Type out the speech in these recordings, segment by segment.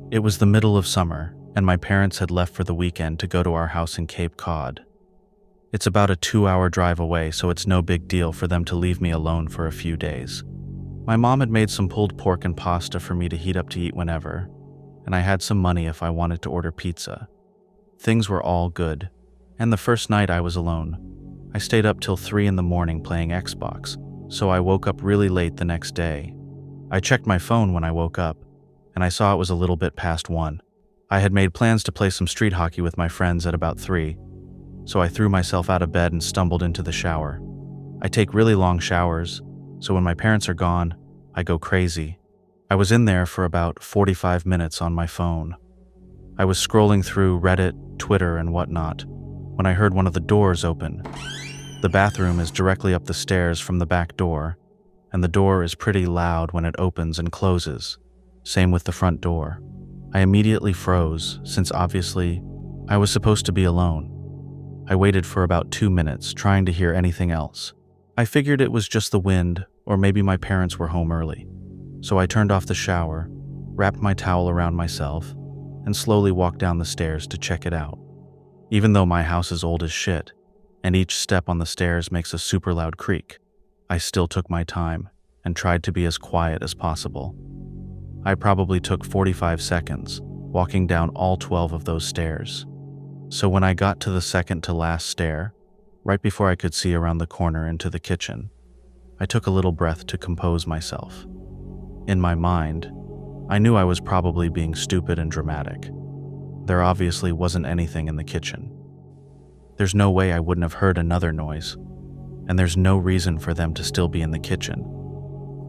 It was the middle of summer, and my parents had left for the weekend to go to our house in Cape Cod. It's about a 2-hour drive away, so it's no big deal for them to leave me alone for a few days. My mom had made some pulled pork and pasta for me to heat up to eat whenever, and I had some money if I wanted to order pizza. Things were all good, and the first night I was alone. I stayed up till 3 in the morning playing Xbox, so I woke up really late the next day. I checked my phone when I woke up, and I saw it was a little bit past 1. I had made plans to play some street hockey with my friends at about 3, so I threw myself out of bed and stumbled into the shower. I take really long showers, so when my parents are gone, I go crazy. I was in there for about 45 minutes on my phone. I was scrolling through Reddit, Twitter, and whatnot, when I heard one of the doors open. The bathroom is directly up the stairs from the back door, and the door is pretty loud when it opens and closes. Same with the front door. I immediately froze, since obviously I was supposed to be alone. I waited for about 2 minutes, trying to hear anything else. I figured it was just the wind, or maybe my parents were home early. So I turned off the shower, wrapped my towel around myself, and slowly walked down the stairs to check it out. Even though my house is old as shit, and each step on the stairs makes a super loud creak, I still took my time and tried to be as quiet as possible. I probably took 45 seconds, walking down all 12 of those stairs. So when I got to the second to last stair, right before I could see around the corner into the kitchen, I took a little breath to compose myself. In my mind, I knew I was probably being stupid and dramatic. There obviously wasn't anything in the kitchen. There's no way I wouldn't have heard another noise, and there's no reason for them to still be in the kitchen,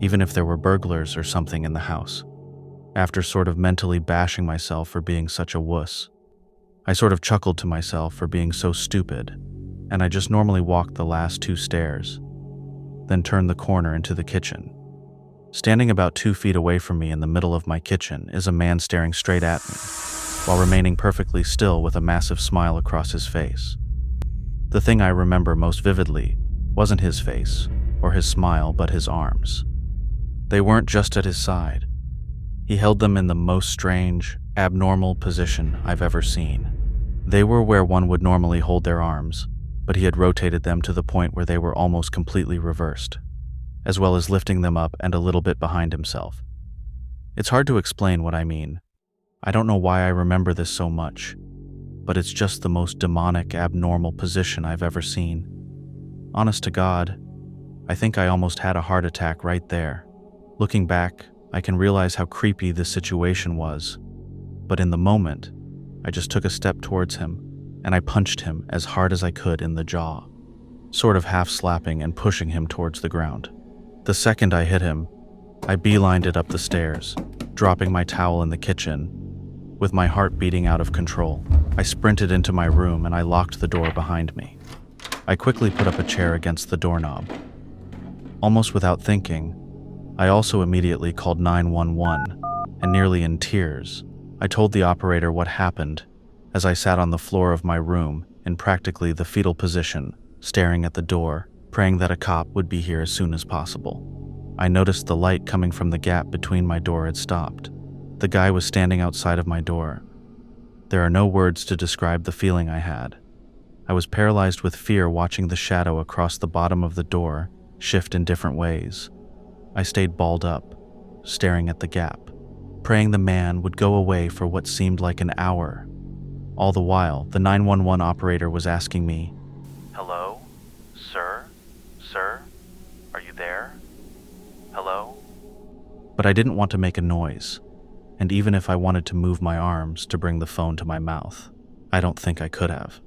even if there were burglars or something in the house. After sort of mentally bashing myself for being such a wuss, I sort of chuckled to myself for being so stupid, and I just normally walked the last 2 stairs, then turned the corner into the kitchen. Standing about 2 feet away from me in the middle of my kitchen is a man staring straight at me, while remaining perfectly still with a massive smile across his face. The thing I remember most vividly wasn't his face or his smile, but his arms. They weren't just at his side. He held them in the most strange, abnormal position I've ever seen. They were where one would normally hold their arms, but he had rotated them to the point where they were almost completely reversed, as well as lifting them up and a little bit behind himself. It's hard to explain what I mean. I don't know why I remember this so much, but it's just the most demonic, abnormal position I've ever seen. Honest to God, I think I almost had a heart attack right there. Looking back, I can realize how creepy this situation was, but in the moment, I just took a step towards him, and I punched him as hard as I could in the jaw, sort of half slapping and pushing him towards the ground. The second I hit him, I beelined it up the stairs, dropping my towel in the kitchen. With my heart beating out of control, I sprinted into my room and I locked the door behind me. I quickly put up a chair against the doorknob. Almost without thinking, I also immediately called 911, and nearly in tears, I told the operator what happened as I sat on the floor of my room in practically the fetal position, staring at the door, praying that a cop would be here as soon as possible. I noticed the light coming from the gap between my door had stopped. The guy was standing outside of my door. There are no words to describe the feeling I had. I was paralyzed with fear watching the shadow across the bottom of the door shift in different ways. I stayed balled up, staring at the gap, praying the man would go away for what seemed like an hour. All the while, the 911 operator was asking me, "Hello? Sir? Sir? Are you there? Hello?" But I didn't want to make a noise, and even if I wanted to move my arms to bring the phone to my mouth, I don't think I could have.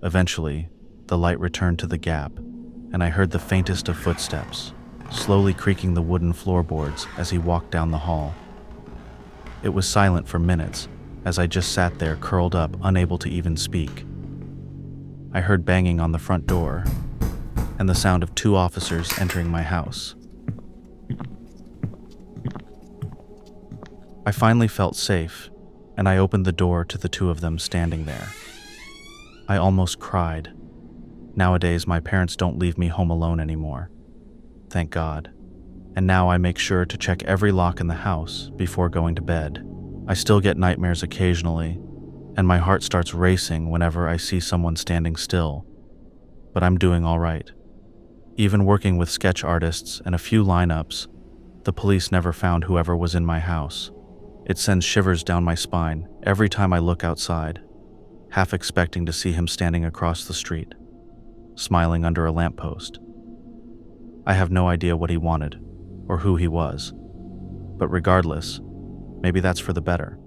Eventually, the light returned to the gap, and I heard the faintest of footsteps, slowly creaking the wooden floorboards as he walked down the hall. It was silent for minutes as I just sat there curled up, unable to even speak. I heard banging on the front door and the sound of 2 officers entering my house. I finally felt safe, and I opened the door to the 2 of them standing there. I almost cried. Nowadays, my parents don't leave me home alone anymore. Thank God. And now I make sure to check every lock in the house before going to bed. I still get nightmares occasionally, and my heart starts racing whenever I see someone standing still, but I'm doing all right. Even working with sketch artists and a few lineups, the police never found whoever was in my house. It sends shivers down my spine every time I look outside, half expecting to see him standing across the street, smiling under a lamppost. I have no idea what he wanted or who he was, but regardless, maybe that's for the better.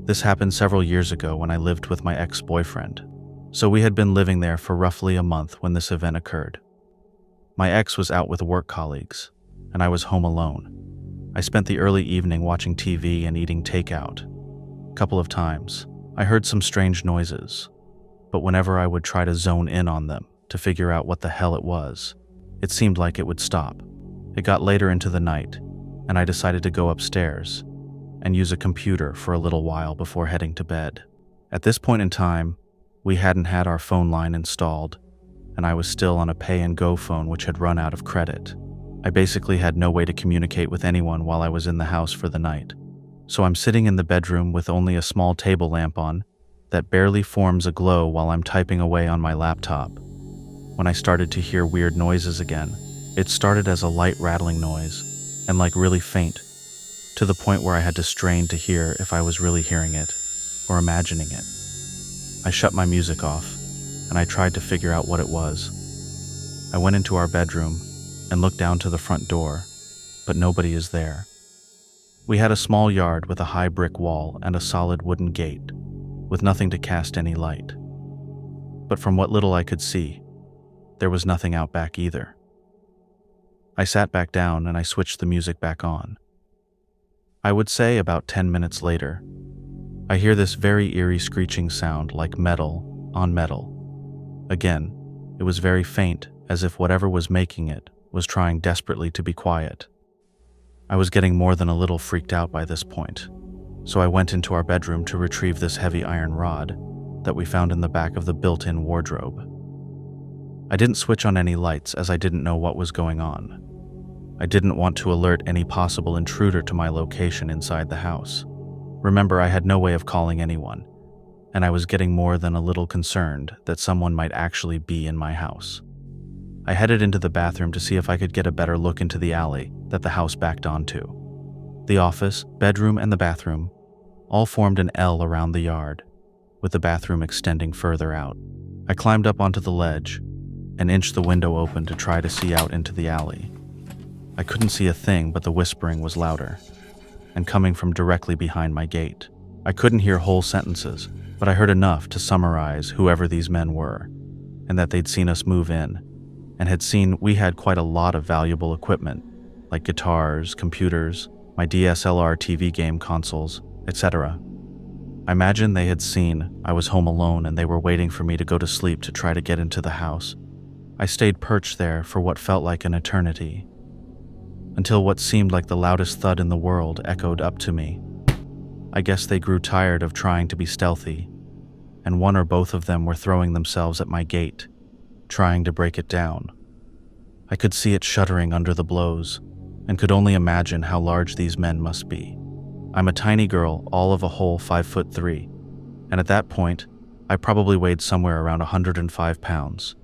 This happened several years ago when I lived with my ex-boyfriend, so we had been living there for roughly a month when this event occurred. My ex was out with work colleagues, and I was home alone. I spent the early evening watching TV and eating takeout. A couple of times, I heard some strange noises, but whenever I would try to zone in on them to figure out what the hell it was, it seemed like it would stop. It got later into the night, and I decided to go upstairs and use a computer for a little while before heading to bed. At this point in time, we hadn't had our phone line installed, and I was still on a pay-and-go phone which had run out of credit. I basically had no way to communicate with anyone while I was in the house for the night. So I'm sitting in the bedroom with only a small table lamp on that barely forms a glow while I'm typing away on my laptop, when I started to hear weird noises again. It started as a light rattling noise, and like really faint, to the point where I had to strain to hear if I was really hearing it or imagining it. I shut my music off, and I tried to figure out what it was. I went into our bedroom and looked down to the front door, but nobody is there. We had a small yard with a high brick wall and a solid wooden gate, with nothing to cast any light. But from what little I could see, there was nothing out back either. I sat back down and I switched the music back on. I would say about 10 minutes later, I hear this very eerie screeching sound like metal on metal. Again, it was very faint, as if whatever was making it was trying desperately to be quiet. I was getting more than a little freaked out by this point, so I went into our bedroom to retrieve this heavy iron rod that we found in the back of the built-in wardrobe. I didn't switch on any lights as I didn't know what was going on. I didn't want to alert any possible intruder to my location inside the house. Remember, I had no way of calling anyone, and I was getting more than a little concerned that someone might actually be in my house. I headed into the bathroom to see if I could get a better look into the alley that the house backed onto. The office, bedroom, and the bathroom all formed an L around the yard, with the bathroom extending further out. I climbed up onto the ledge and inched the window open to try to see out into the alley. I couldn't see a thing, but the whispering was louder, and coming from directly behind my gate. I couldn't hear whole sentences, but I heard enough to summarize whoever these men were, and that they'd seen us move in, and had seen we had quite a lot of valuable equipment, like guitars, computers, my DSLR TV game consoles, etc. I imagine they had seen I was home alone and they were waiting for me to go to sleep to try to get into the house. I stayed perched there for what felt like an eternity, until what seemed like the loudest thud in the world echoed up to me. I guess they grew tired of trying to be stealthy, and one or both of them were throwing themselves at my gate, trying to break it down. I could see it shuddering under the blows, and could only imagine how large these men must be. I'm a tiny girl, all of a whole 5'3", and at that point, I probably weighed somewhere around 105 pounds.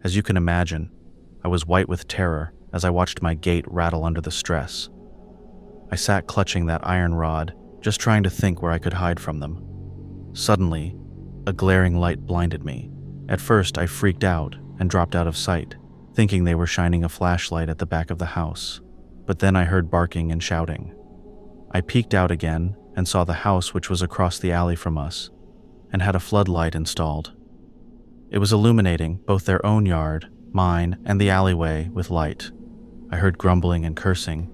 As you can imagine, I was white with terror as I watched my gate rattle under the stress. I sat clutching that iron rod, just trying to think where I could hide from them. Suddenly, a glaring light blinded me. At first, I freaked out and dropped out of sight, thinking they were shining a flashlight at the back of the house. But then I heard barking and shouting. I peeked out again and saw the house, which was across the alley from us, and had a floodlight installed. It was illuminating both their own yard, mine, and the alleyway with light. I heard grumbling and cursing,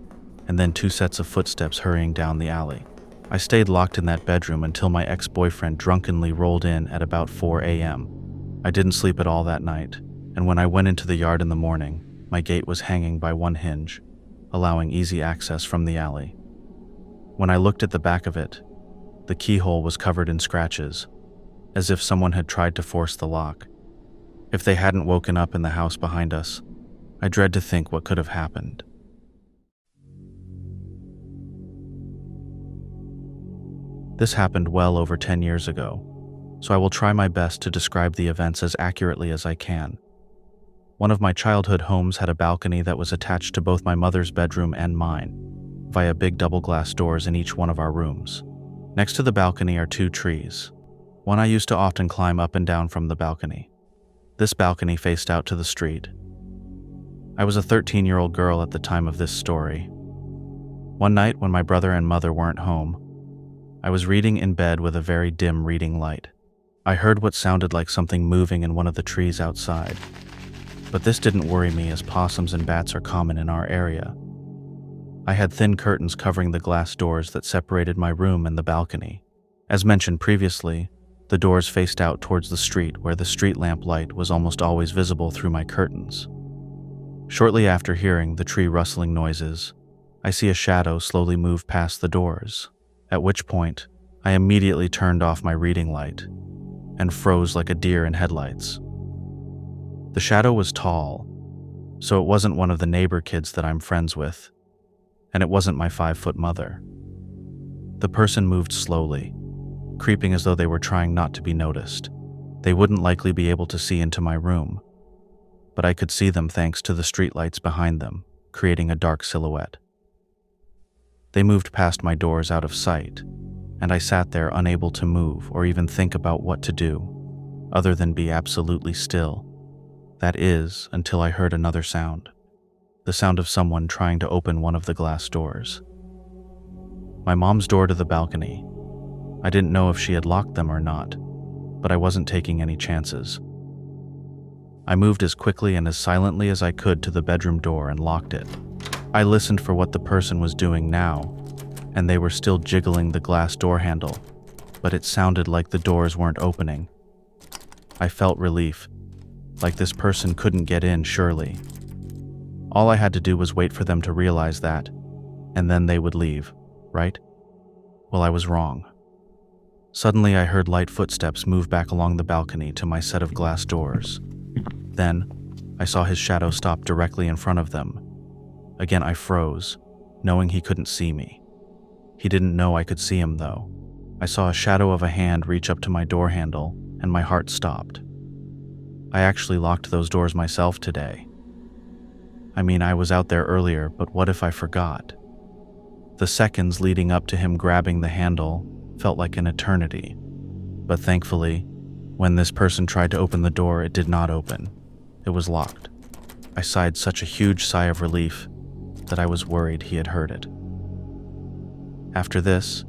and then 2 sets of footsteps hurrying down the alley. I stayed locked in that bedroom until my ex-boyfriend drunkenly rolled in at about 4 a.m. I didn't sleep at all that night, and when I went into the yard in the morning, my gate was hanging by one hinge, allowing easy access from the alley. When I looked at the back of it, the keyhole was covered in scratches, as if someone had tried to force the lock. If they hadn't woken up in the house behind us, I dread to think what could have happened. This happened well over 10 years ago, so I will try my best to describe the events as accurately as I can. One of my childhood homes had a balcony that was attached to both my mother's bedroom and mine, via big double glass doors in each one of our rooms. Next to the balcony are 2 trees. One I used to often climb up and down from the balcony. This balcony faced out to the street. I was a 13-year-old girl at the time of this story. One night when my brother and mother weren't home, I was reading in bed with a very dim reading light. I heard what sounded like something moving in one of the trees outside. But this didn't worry me, as possums and bats are common in our area. I had thin curtains covering the glass doors that separated my room and the balcony. As mentioned previously, the doors faced out towards the street, where the street lamp light was almost always visible through my curtains. Shortly after hearing the tree rustling noises, I see a shadow slowly move past the doors, at which point I immediately turned off my reading light and froze like a deer in headlights. The shadow was tall, so it wasn't one of the neighbor kids that I'm friends with, and it wasn't my 5-foot mother. The person moved slowly, creeping as though they were trying not to be noticed. They wouldn't likely be able to see into my room, but I could see them thanks to the streetlights behind them, creating a dark silhouette. They moved past my doors out of sight, and I sat there unable to move or even think about what to do, other than be absolutely still. That is, until I heard another sound. The sound of someone trying to open one of the glass doors. My mom's door to the balcony. I didn't know if she had locked them or not, but I wasn't taking any chances. I moved as quickly and as silently as I could to the bedroom door and locked it. I listened for what the person was doing now, and they were still jiggling the glass door handle, but it sounded like the doors weren't opening. I felt relief, like this person couldn't get in, surely. All I had to do was wait for them to realize that, and then they would leave, right? Well, I was wrong. Suddenly I heard light footsteps move back along the balcony to my set of glass doors. Then, I saw his shadow stop directly in front of them. Again I froze, knowing he couldn't see me. He didn't know I could see him, though. I saw a shadow of a hand reach up to my door handle, and my heart stopped. I actually locked those doors myself today. I mean, I was out there earlier, but what if I forgot? The seconds leading up to him grabbing the handle felt like an eternity. But thankfully, when this person tried to open the door, it did not open. It was locked. I sighed such a huge sigh of relief that I was worried he had heard it. After this,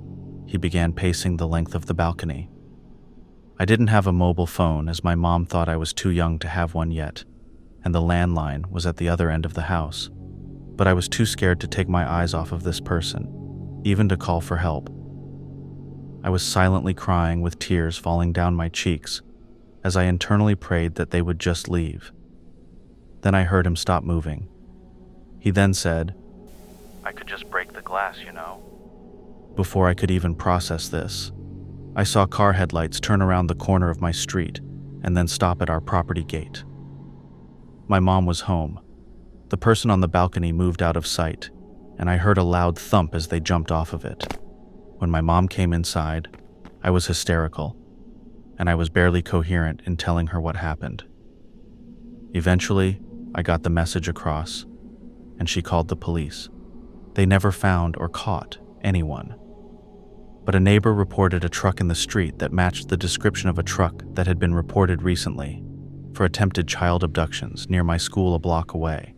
he began pacing the length of the balcony. I didn't have a mobile phone, as my mom thought I was too young to have one yet, and the landline was at the other end of the house. But I was too scared to take my eyes off of this person, even to call for help. I was silently crying with tears falling down my cheeks as I internally prayed that they would just leave. Then I heard him stop moving. He then said, "I could just break the glass, you know." Before I could even process this, I saw car headlights turn around the corner of my street and then stop at our property gate. My mom was home. The person on the balcony moved out of sight, and I heard a loud thump as they jumped off of it. When my mom came inside, I was hysterical, and I was barely coherent in telling her what happened. Eventually, I got the message across, and she called the police. They never found or caught anyone. But a neighbor reported a truck in the street that matched the description of a truck that had been reported recently for attempted child abductions near my school a block away.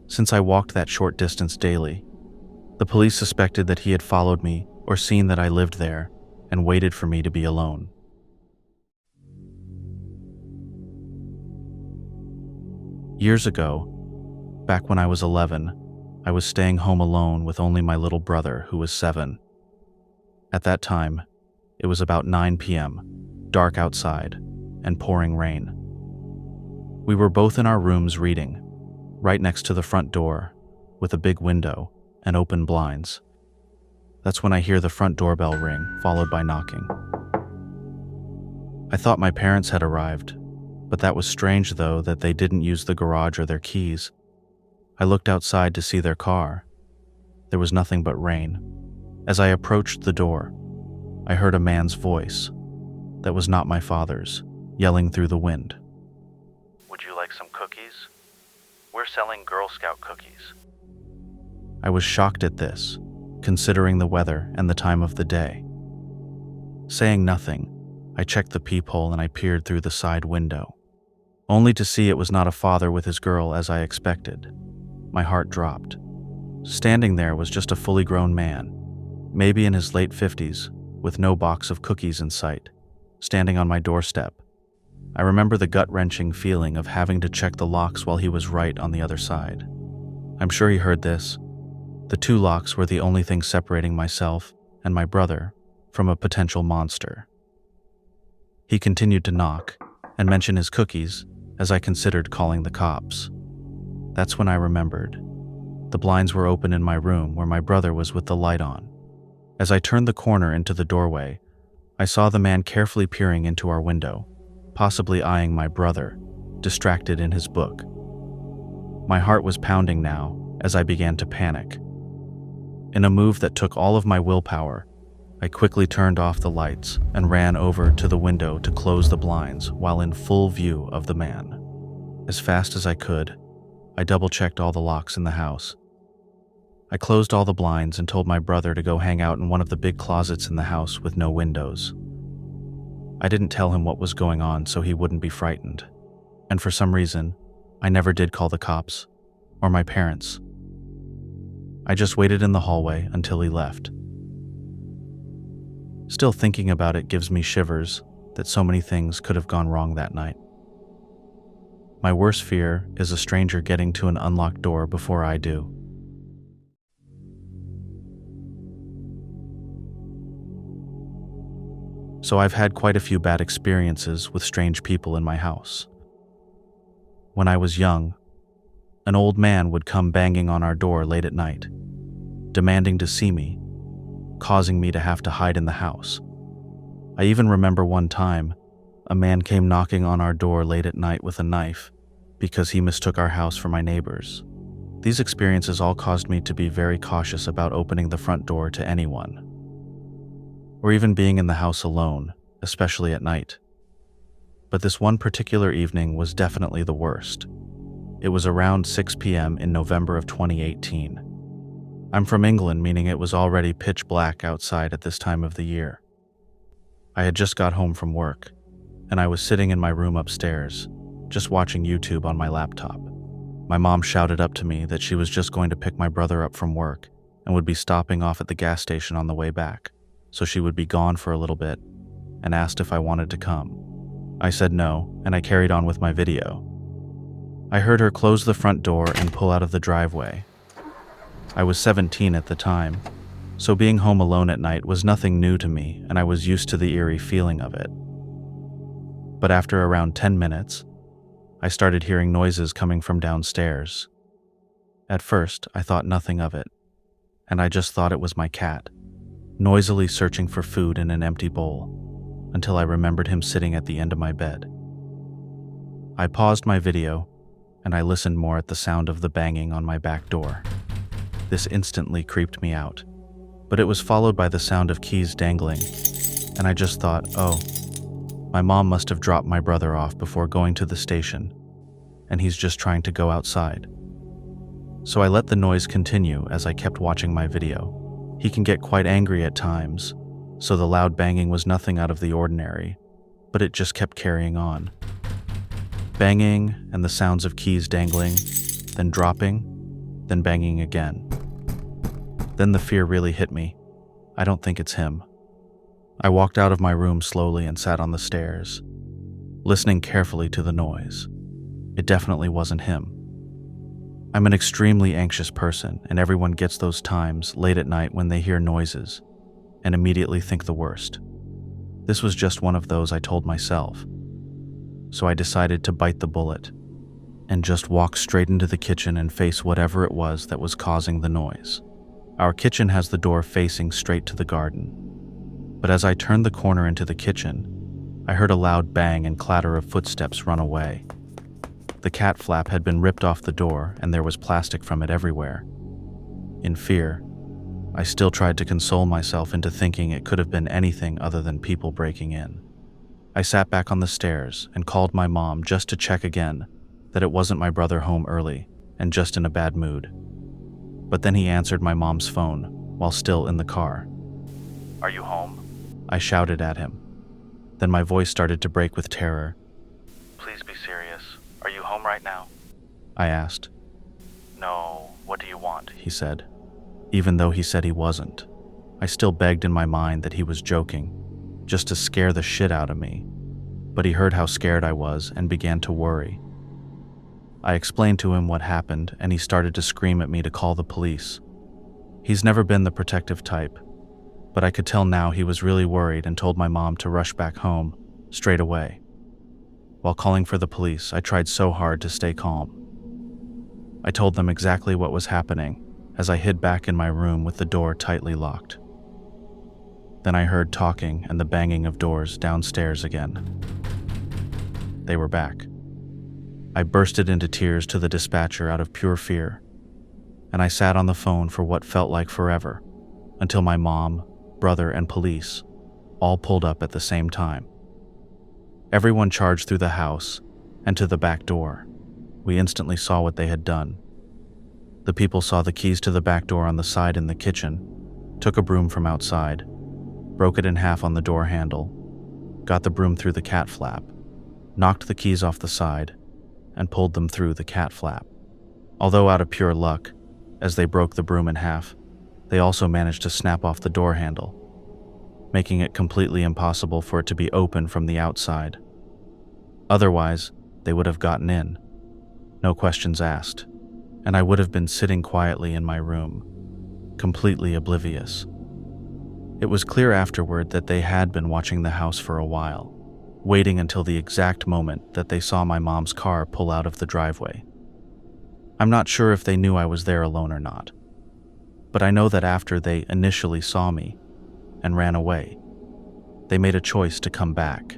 Since I walked that short distance daily, the police suspected that he had followed me or seen that I lived there and waited for me to be alone. Years ago, back when I was 11, I was staying home alone with only my little brother, who was 7. At that time, it was about 9 p.m., dark outside, and pouring rain. We were both in our rooms reading, right next to the front door, with a big window and open blinds. That's when I hear the front doorbell ring, followed by knocking. I thought my parents had arrived, but that was strange, though, that they didn't use the garage or their keys. I looked outside to see their car. There was nothing but rain. As I approached the door, I heard a man's voice, that was not my father's, yelling through the wind. "Would you like some cookies? We're selling Girl Scout cookies." I was shocked at this, considering the weather and the time of the day. Saying nothing, I checked the peephole and I peered through the side window, only to see it was not a father with his girl as I expected. My heart dropped. Standing there was just a fully grown man, maybe in his late 50s, with no box of cookies in sight, standing on my doorstep. I remember the gut-wrenching feeling of having to check the locks while he was right on the other side. I'm sure he heard this. The 2 locks were the only thing separating myself and my brother from a potential monster. He continued to knock and mention his cookies as I considered calling the cops. That's when I remembered. The blinds were open in my room where my brother was with the light on. As I turned the corner into the doorway, I saw the man carefully peering into our window, possibly eyeing my brother, distracted in his book. My heart was pounding now as I began to panic. In a move that took all of my willpower, I quickly turned off the lights and ran over to the window to close the blinds while in full view of the man. As fast as I could, I double-checked all the locks in the house. I closed all the blinds and told my brother to go hang out in one of the big closets in the house with no windows. I didn't tell him what was going on so he wouldn't be frightened. And for some reason, I never did call the cops or my parents. I just waited in the hallway until he left. Still thinking about it gives me shivers that so many things could have gone wrong that night. My worst fear is a stranger getting to an unlocked door before I do. So I've had quite a few bad experiences with strange people in my house. When I was young, an old man would come banging on our door late at night, demanding to see me, causing me to have to hide in the house. I even remember one time, a man came knocking on our door late at night with a knife because he mistook our house for my neighbor's. These experiences all caused me to be very cautious about opening the front door to anyone, or even being in the house alone, especially at night. But this one particular evening was definitely the worst. It was around 6 p.m. in November of 2018. I'm from England, meaning it was already pitch black outside at this time of the year. I had just got home from work, and I was sitting in my room upstairs, just watching YouTube on my laptop. My mom shouted up to me that she was just going to pick my brother up from work and would be stopping off at the gas station on the way back, so she would be gone for a little bit, and asked if I wanted to come. I said no, and I carried on with my video. I heard her close the front door and pull out of the driveway. I was 17 at the time, so being home alone at night was nothing new to me, and I was used to the eerie feeling of it. But after around 10 minutes, I started hearing noises coming from downstairs. At first, I thought nothing of it, and I just thought it was my cat, noisily searching for food in an empty bowl, until I remembered him sitting at the end of my bed. I paused my video, and I listened more at the sound of the banging on my back door. This instantly creeped me out, but it was followed by the sound of keys dangling, and I just thought, oh, my mom must have dropped my brother off before going to the station, and he's just trying to go outside. So I let the noise continue as I kept watching my video. He can get quite angry at times, so the loud banging was nothing out of the ordinary, but it just kept carrying on. Banging and the sounds of keys dangling, then dropping, then banging again. Then the fear really hit me. I don't think it's him. I walked out of my room slowly and sat on the stairs, listening carefully to the noise. It definitely wasn't him. I'm an extremely anxious person, and everyone gets those times late at night when they hear noises and immediately think the worst. This was just one of those I told myself. So I decided to bite the bullet and just walk straight into the kitchen and face whatever it was that was causing the noise. Our kitchen has the door facing straight to the garden. But as I turned the corner into the kitchen, I heard a loud bang and clatter of footsteps run away. The cat flap had been ripped off the door and there was plastic from it everywhere. In fear, I still tried to console myself into thinking it could have been anything other than people breaking in. I sat back on the stairs and called my mom just to check again that it wasn't my brother home early and just in a bad mood. But then he answered my mom's phone while still in the car. "Are you home?" I shouted at him. Then my voice started to break with terror. "Please be serious. Are you home right now?" I asked. "No, what do you want?" he said. Even though he said he wasn't, I still begged in my mind that he was joking, just to scare the shit out of me. But he heard how scared I was and began to worry. I explained to him what happened, and he started to scream at me to call the police. He's never been the protective type, but I could tell now he was really worried and told my mom to rush back home straight away. While calling for the police, I tried so hard to stay calm. I told them exactly what was happening as I hid back in my room with the door tightly locked. Then I heard talking and the banging of doors downstairs again. They were back. I bursted into tears to the dispatcher out of pure fear, and I sat on the phone for what felt like forever, until my mom, brother, and police all pulled up at the same time. Everyone charged through the house and to the back door. We instantly saw what they had done. The people saw the keys to the back door on the side in the kitchen, took a broom from outside, broke it in half on the door handle, got the broom through the cat flap, knocked the keys off the side, and pulled them through the cat flap. Although out of pure luck, as they broke the broom in half, they also managed to snap off the door handle, making it completely impossible for it to be open from the outside. Otherwise, they would have gotten in, no questions asked, and I would have been sitting quietly in my room, completely oblivious. It was clear afterward that they had been watching the house for a while, waiting until the exact moment that they saw my mom's car pull out of the driveway. I'm not sure if they knew I was there alone or not, but I know that after they initially saw me and ran away, they made a choice to come back.